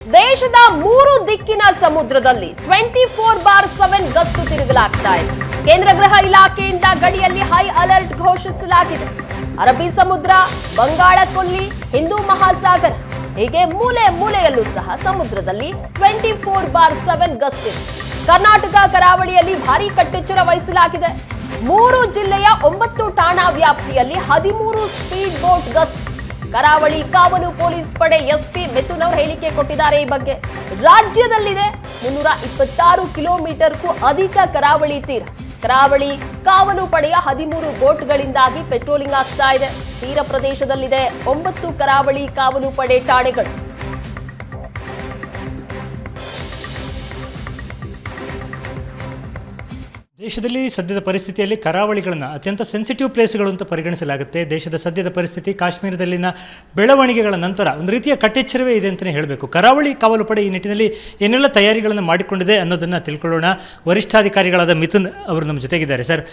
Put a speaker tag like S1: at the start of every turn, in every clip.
S1: ದೇಶದ 3 ದಿಕ್ಕಿನ ಸಮುದ್ರದಲ್ಲಿ 24/7 ಗಸ್ತು ತಿರುಗಲಾಗ್ತಾ ಇದೆ. ಕೇಂದ್ರ ಗೃಹ ಇಲಾಖೆಯಿಂದ ಗಡಿಯಲ್ಲಿ ಹೈ ಅಲರ್ಟ್ ಘೋಷಿಸಲಾಗಿದೆ. ಅರಬ್ಬಿ ಸಮುದ್ರ, ಬಂಗಾಳ ಕೊಲ್ಲಿ, ಹಿಂದೂ ಮಹಾಸಾಗರ ಹೀಗೆ ಮೂಲೆ ಮೂಲೆಯಲ್ಲೂ ಸಹ ಸಮುದ್ರದಲ್ಲಿ 24/7 ಗಸ್ತಿದೆ. ಕರ್ನಾಟಕ ಕರಾವಳಿಯಲ್ಲಿ ಭಾರೀ ಕಟ್ಟೆಚ್ಚರ ವಹಿಸಲಾಗಿದೆ. 3 ಜಿಲ್ಲೆಯ 9 ಠಾಣಾ ವ್ಯಾಪ್ತಿಯಲ್ಲಿ 13 ಸ್ಪೀಡ್ ಬೋಟ್ ಗಸ್ತು. ಕರಾವಳಿ ಕಾವಲು ಪೊಲೀಸ್ ಪಡೆ ಎಸ್ಪಿ ಮಿಥುನ್ ಅವರು ಹೇಳಿಕೆ ಕೊಟ್ಟಿದ್ದಾರೆ. ಈ ಬಗ್ಗೆ ರಾಜ್ಯದಲ್ಲಿದೆ 326 ಕಿಲೋಮೀಟರ್ಗೂ ಅಧಿಕ ಕರಾವಳಿ ತೀರ. ಕರಾವಳಿ ಕಾವಲು ಪಡೆಯ 13 ಬೋಟ್ಗಳಿಂದಾಗಿ ಪೆಟ್ರೋಲಿಂಗ್ ಆಗ್ತಾ ಇದೆ. ತೀರ ಪ್ರದೇಶದಲ್ಲಿದೆ 9 ಕರಾವಳಿ ಕಾವಲು ಪಡೆ ಠಾಣೆಗಳು.
S2: ದೇಶದಲ್ಲಿ ಸದ್ಯದ ಪರಿಸ್ಥಿತಿಯಲ್ಲಿ ಕರಾವಳಿಗಳನ್ನು ಅತ್ಯಂತ ಸೆನ್ಸಿಟಿವ್ ಪ್ಲೇಸ್ಗಳು ಅಂತ ಪರಿಗಣಿಸಲಾಗುತ್ತೆ. ದೇಶದ ಸದ್ಯದ ಪರಿಸ್ಥಿತಿ, ಕಾಶ್ಮೀರದಲ್ಲಿನ ಬೆಳವಣಿಗೆಗಳ ನಂತರ ಒಂದು ರೀತಿಯ ಕಟ್ಟೆಚ್ಚರವೇ ಇದೆ ಅಂತಲೇ ಹೇಳಬೇಕು. ಕರಾವಳಿ ಕಾವಲು ಪಡೆ ಈ ನಿಟ್ಟಿನಲ್ಲಿ ಏನೆಲ್ಲ ತಯಾರಿಗಳನ್ನು ಮಾಡಿಕೊಂಡಿದೆ ಅನ್ನೋದನ್ನು ತಿಳ್ಕೊಳ್ಳೋಣ. ವರಿಷ್ಠಾಧಿಕಾರಿಗಳಾದ ಮಿಥುನ್ ಅವರು ನಮ್ಮ ಜೊತೆಗಿದ್ದಾರೆ. ಸರ್,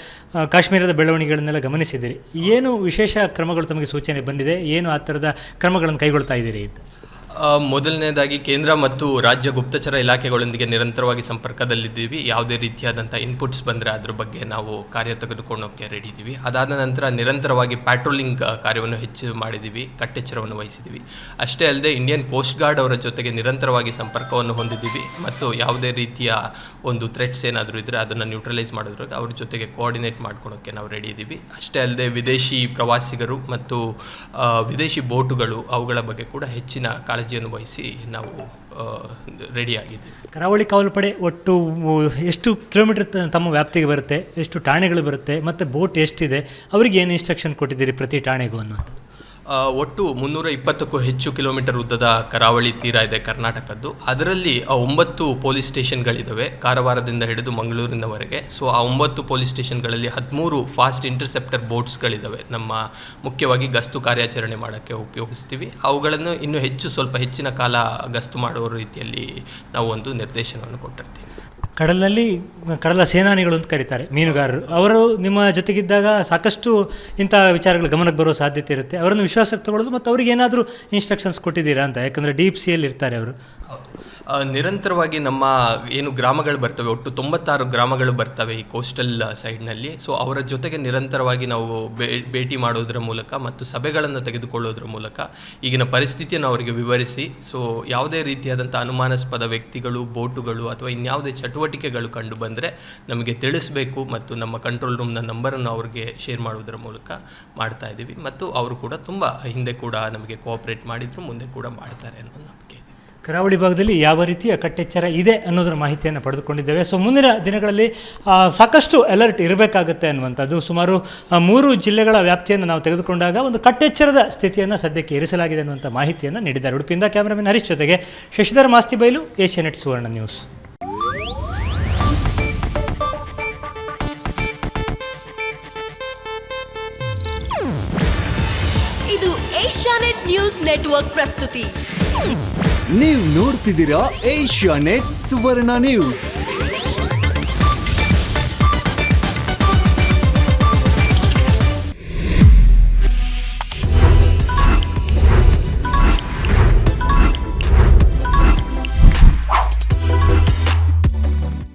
S2: ಕಾಶ್ಮೀರದ ಬೆಳವಣಿಗೆಗಳನ್ನೆಲ್ಲ ಗಮನಿಸಿದ್ದೀರಿ. ಏನು ವಿಶೇಷ ಕ್ರಮಗಳು ತಮಗೆ ಸೂಚನೆ ಬಂದಿದೆ? ಏನು ಆ ಥರದ ಕ್ರಮಗಳನ್ನು ಕೈಗೊಳ್ತಾ ಇದ್ದೀರಿ?
S3: ಮೊದಲನೇದಾಗಿ ಕೇಂದ್ರ ಮತ್ತು ರಾಜ್ಯ ಗುಪ್ತಚರ ಇಲಾಖೆಗಳೊಂದಿಗೆ ನಿರಂತರವಾಗಿ ಸಂಪರ್ಕದಲ್ಲಿದ್ದೀವಿ. ಯಾವುದೇ ರೀತಿಯಾದಂಥ ಇನ್ಪುಟ್ಸ್ ಬಂದರೆ ಅದ್ರ ಬಗ್ಗೆ ನಾವು ಕಾರ್ಯ ತೆಗೆದುಕೊಳ್ಳೋಕ್ಕೆ ರೆಡಿ ಇದ್ದೀವಿ. ಅದಾದ ನಂತರ ನಿರಂತರವಾಗಿ ಪ್ಯಾಟ್ರೋಲಿಂಗ್ ಕಾರ್ಯವನ್ನು ಹೆಚ್ಚು ಮಾಡಿದ್ದೀವಿ, ಕಟ್ಟೆಚ್ಚರವನ್ನು ವಹಿಸಿದ್ದೀವಿ. ಅಷ್ಟೇ ಅಲ್ಲದೆ ಇಂಡಿಯನ್ ಕೋಸ್ಟ್ ಗಾರ್ಡ್ ಅವರ ಜೊತೆಗೆ ನಿರಂತರವಾಗಿ ಸಂಪರ್ಕವನ್ನು ಹೊಂದಿದ್ದೀವಿ ಮತ್ತು ಯಾವುದೇ ರೀತಿಯ ಒಂದು ಥ್ರೆಟ್ಸ್ ಏನಾದರೂ ಇದ್ದರೆ ಅದನ್ನು ನ್ಯೂಟ್ರಲೈಸ್ ಮಾಡೋದ್ರಾಗ ಅವ್ರ ಜೊತೆಗೆ ಕೋಆರ್ಡಿನೇಟ್ ಮಾಡ್ಕೊಳ್ಳೋಕ್ಕೆ ನಾವು ರೆಡಿ ಇದ್ದೀವಿ. ಅಷ್ಟೇ ಅಲ್ಲದೆ ವಿದೇಶಿ ಪ್ರವಾಸಿಗರು ಮತ್ತು ವಿದೇಶಿ ಬೋಟುಗಳು ಅವುಗಳ ಬಗ್ಗೆ ಕೂಡ ಹೆಚ್ಚಿನ ಕಾಳಜಿಯನ್ನು ವಹಿಸಿ ನಾವು ರೆಡಿಯಾಗಿದ್ದೀವಿ.
S2: ಕರಾವಳಿ ಕಾವಲು ಪಡೆ ಒಟ್ಟು ಎಷ್ಟು ಕಿಲೋಮೀಟರ್ ತಮ್ಮ ವ್ಯಾಪ್ತಿಗೆ ಬರುತ್ತೆ, ಎಷ್ಟು ಠಾಣೆಗಳು ಬರುತ್ತೆ ಮತ್ತು ಬೋಟ್ ಎಷ್ಟಿದೆ, ಅವರಿಗೆ ಏನು ಇನ್ಸ್ಟ್ರಕ್ಷನ್ ಕೊಟ್ಟಿದ್ದೀರಿ ಪ್ರತಿ ಠಾಣೆಗೂ ಅನ್ನೋದು?
S3: ಒಟ್ಟು 320ಕ್ಕೂ ಹೆಚ್ಚು ಕಿಲೋಮೀಟರ್ ಉದ್ದದ ಕರಾವಳಿ ತೀರ ಇದೆ ಕರ್ನಾಟಕದ್ದು. ಅದರಲ್ಲಿ 9 ಪೊಲೀಸ್ ಸ್ಟೇಷನ್ಗಳಿದ್ದಾವೆ, ಕಾರವಾರದಿಂದ ಹಿಡಿದು ಮಂಗಳೂರಿನವರೆಗೆ. ಸೊ ಆ 9 ಪೊಲೀಸ್ ಸ್ಟೇಷನ್ಗಳಲ್ಲಿ 13 ಫಾಸ್ಟ್ ಇಂಟರ್ಸೆಪ್ಟರ್ ಬೋಟ್ಸ್ಗಳಿದ್ದಾವೆ. ನಮ್ಮ ಮುಖ್ಯವಾಗಿ ಗಸ್ತು ಕಾರ್ಯಾಚರಣೆ ಮಾಡೋಕ್ಕೆ ಉಪಯೋಗಿಸ್ತೀವಿ. ಅವುಗಳನ್ನು ಇನ್ನೂ ಸ್ವಲ್ಪ ಹೆಚ್ಚಿನ ಕಾಲ ಗಸ್ತು ಮಾಡುವ ರೀತಿಯಲ್ಲಿ ನಾವು ಒಂದು ನಿರ್ದೇಶನವನ್ನು ಕೊಟ್ಟಿರ್ತೀವಿ.
S2: ಕಡಲ ಸೇನಾನಿಗಳು ಅಂತ ಕರೀತಾರೆ ಮೀನುಗಾರರು, ಅವರು ನಿಮ್ಮ ಜೊತೆಗಿದ್ದಾಗ ಸಾಕಷ್ಟು ಇಂಥ ವಿಚಾರಗಳು ಗಮನಕ್ಕೆ ಬರೋ ಸಾಧ್ಯತೆ ಇರುತ್ತೆ. ಅವರನ್ನು ವಿಶ್ವಾಸಕ್ಕೆ ತಗೊಳ್ಳೋದು ಮತ್ತು ಅವ್ರಿಗೆ ಏನಾದರೂ ಇನ್ಸ್ಟ್ರಕ್ಷನ್ಸ್ ಕೊಟ್ಟಿದ್ದೀರಾ ಅಂತ? ಯಾಕಂದರೆ ಡೀಪ್ ಸಿಯಲ್ಲಿ ಇರ್ತಾರೆ ಅವರು.
S3: ನಿರಂತರವಾಗಿ ನಮ್ಮ ಏನು ಗ್ರಾಮಗಳು ಬರ್ತವೆ, ಒಟ್ಟು 96 ಗ್ರಾಮಗಳು ಬರ್ತವೆ ಈ ಕೋಸ್ಟಲ್ ಸೈಡ್ನಲ್ಲಿ. ಸೊ ಅವರ ಜೊತೆಗೆ ನಿರಂತರವಾಗಿ ನಾವು ಭೇಟಿ ಮಾಡೋದ್ರ ಮೂಲಕ ಮತ್ತು ಸಭೆಗಳನ್ನು ತೆಗೆದುಕೊಳ್ಳೋದ್ರ ಮೂಲಕ ಈಗಿನ ಪರಿಸ್ಥಿತಿಯನ್ನು ಅವರಿಗೆ ವಿವರಿಸಿ, ಸೊ ಯಾವುದೇ ರೀತಿಯಾದಂಥ ಅನುಮಾನಾಸ್ಪದ ವ್ಯಕ್ತಿಗಳು, ಬೋಟುಗಳು ಅಥವಾ ಇನ್ಯಾವುದೇ ಚಟುವಟಿಕೆಗಳು ಕಂಡು ಬಂದರೆ ನಮಗೆ ತಿಳಿಸಬೇಕು ಮತ್ತು ನಮ್ಮ ಕಂಟ್ರೋಲ್ ರೂಮ್ನ ನಂಬರನ್ನು ಅವ್ರಿಗೆ ಶೇರ್ ಮಾಡೋದ್ರ ಮೂಲಕ ಮಾಡ್ತಾ ಇದ್ದೀವಿ. ಮತ್ತು ಅವರು ಕೂಡ ತುಂಬ ಹಿಂದೆ ಕೂಡ ನಮಗೆ ಕೋಆಪ್ರೇಟ್ ಮಾಡಿದ್ರು, ಮುಂದೆ ಕೂಡ ಮಾಡ್ತಾರೆ ಅನ್ನೋ ನಂಬಿಕೆ ಇದೆ.
S2: ಕರಾವಳಿ ಭಾಗದಲ್ಲಿ ಯಾವ ರೀತಿಯ ಕಟ್ಟೆಚ್ಚರ ಇದೆ ಅನ್ನೋದರ ಮಾಹಿತಿಯನ್ನು ಪಡೆದುಕೊಂಡಿದ್ದೇವೆ. ಸೊ ಮುಂದಿನ ದಿನಗಳಲ್ಲಿ ಸಾಕಷ್ಟು ಅಲರ್ಟ್ ಇರಬೇಕಾಗುತ್ತೆ ಅನ್ನುವಂಥದ್ದು. ಸುಮಾರು 3 ಜಿಲ್ಲೆಗಳ ವ್ಯಾಪ್ತಿಯನ್ನು ನಾವು ತೆಗೆದುಕೊಂಡಾಗ ಒಂದು ಕಟ್ಟೆಚ್ಚರದ ಸ್ಥಿತಿಯನ್ನು ಸದ್ಯಕ್ಕೆ ಇರಿಸಲಾಗಿದೆ ಅನ್ನುವಂಥ ಮಾಹಿತಿಯನ್ನು ನೀಡಿದ್ದಾರೆ. ಉಡುಪಿಯಿಂದ ಕ್ಯಾಮರಾಮನ್ ಹರೀಶ್ ಜೊತೆಗೆ ಶಶಿಧರ್ ಮಾಸ್ತಿಬೈಲು, ಏಷ್ಯಾನೆಟ್ ಸುವರ್ಣ ನ್ಯೂಸ್.
S4: ಇದು ಏಷ್ಯಾನೆಟ್ ನ್ಯೂಸ್ ನೆಟ್ವರ್ಕ್ ಪ್ರಸ್ತುತಿ.
S5: ನೀವು ನೋಡ್ತಿದ್ದೀರಾ ಏಷ್ಯಾನೆಟ್ ಸುವರ್ಣ ನ್ಯೂಸ್.